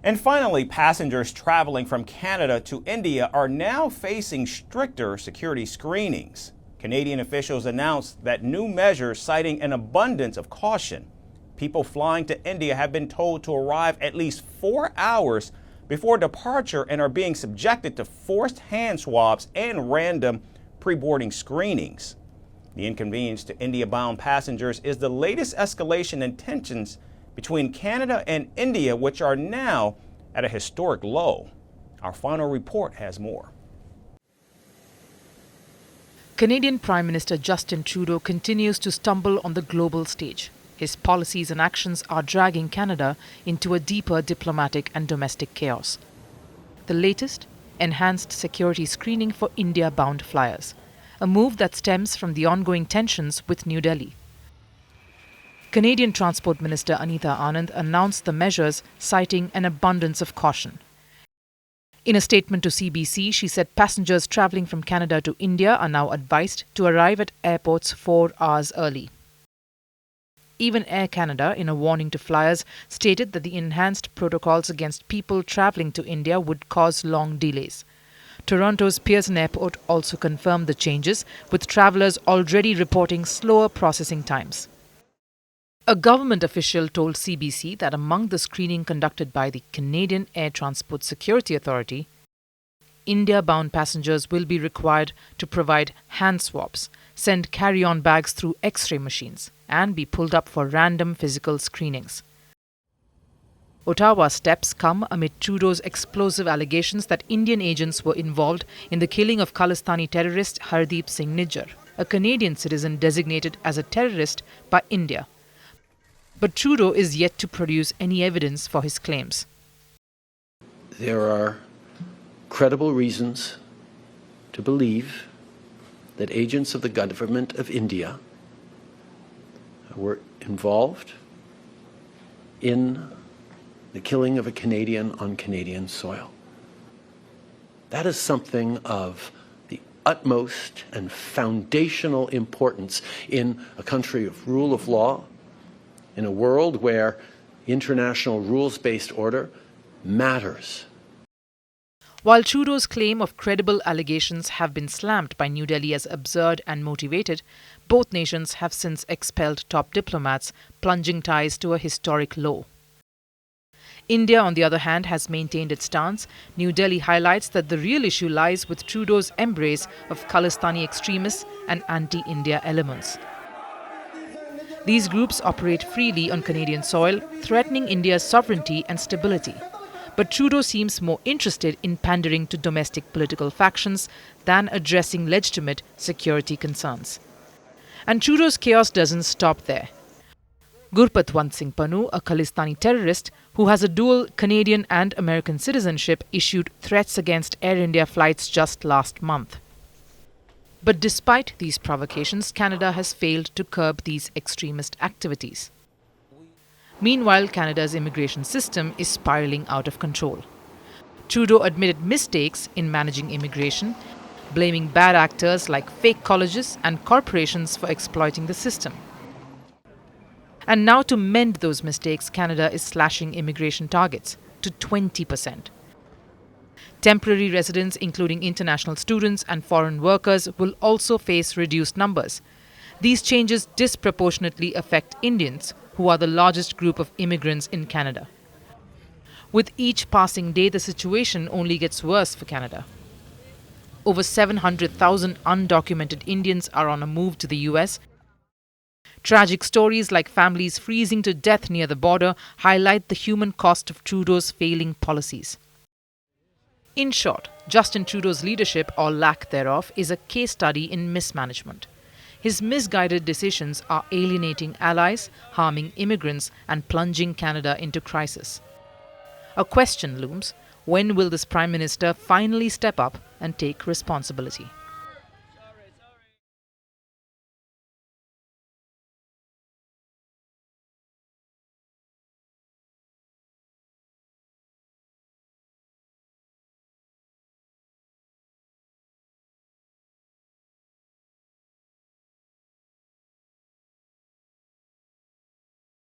And finally, passengers traveling from Canada to India are now facing stricter security screenings. Canadian officials announced that new measures citing an abundance of caution. People flying to India have been told to arrive at least 4 hours before departure and are being subjected to forced hand swabs and random pre-boarding screenings. The inconvenience to India-bound passengers is the latest escalation in tensions between Canada and India, which are now at a historic low. Our final report has more. Canadian Prime Minister Justin Trudeau continues to stumble on the global stage. His policies and actions are dragging Canada into a deeper diplomatic and domestic chaos. The latest, enhanced security screening for India-bound flyers, a move that stems from the ongoing tensions with New Delhi. Canadian Transport Minister Anita Anand announced the measures, citing an abundance of caution. In a statement to CBC, she said passengers travelling from Canada to India are now advised to arrive at airports 4 hours early. Even Air Canada, in a warning to flyers, stated that the enhanced protocols against people travelling to India would cause long delays. Toronto's Pearson Airport also confirmed the changes, with travellers already reporting slower processing times. A government official told CBC that among the screening conducted by the Canadian Air Transport Security Authority, India-bound passengers will be required to provide hand swabs, send carry-on bags through X-ray machines, and be pulled up for random physical screenings. Ottawa's steps come amid Trudeau's explosive allegations that Indian agents were involved in the killing of Khalistani terrorist Hardeep Singh Nijjar, a Canadian citizen designated as a terrorist by India. But Trudeau is yet to produce any evidence for his claims. There are credible reasons to believe that agents of the government of India were involved in the killing of a Canadian on Canadian soil. That is something of the utmost and foundational importance in a country of rule of law, in a world where international rules-based order matters. While Trudeau's claim of credible allegations have been slammed by New Delhi as absurd and motivated, both nations have since expelled top diplomats, plunging ties to a historic low. India, on the other hand, has maintained its stance. New Delhi highlights that the real issue lies with Trudeau's embrace of Khalistani extremists and anti-India elements. These groups operate freely on Canadian soil, threatening India's sovereignty and stability. But Trudeau seems more interested in pandering to domestic political factions than addressing legitimate security concerns. And Trudeau's chaos doesn't stop there. Gurpatwant Singh Pannu, a Khalistani terrorist who has a dual Canadian and American citizenship, issued threats against Air India flights just last month. But despite these provocations, Canada has failed to curb these extremist activities. Meanwhile, Canada's immigration system is spiraling out of control. Trudeau admitted mistakes in managing immigration, blaming bad actors like fake colleges and corporations for exploiting the system. And now, to mend those mistakes, Canada is slashing immigration targets to 20%. Temporary residents, including international students and foreign workers, will also face reduced numbers. These changes disproportionately affect Indians, who are the largest group of immigrants in Canada. With each passing day, the situation only gets worse for Canada. Over 700,000 undocumented Indians are on a move to the US. Tragic stories like families freezing to death near the border highlight the human cost of Trudeau's failing policies. In short, Justin Trudeau's leadership, or lack thereof, is a case study in mismanagement. His misguided decisions are alienating allies, harming immigrants, and plunging Canada into crisis. A question looms: when will this Prime Minister finally step up and take responsibility?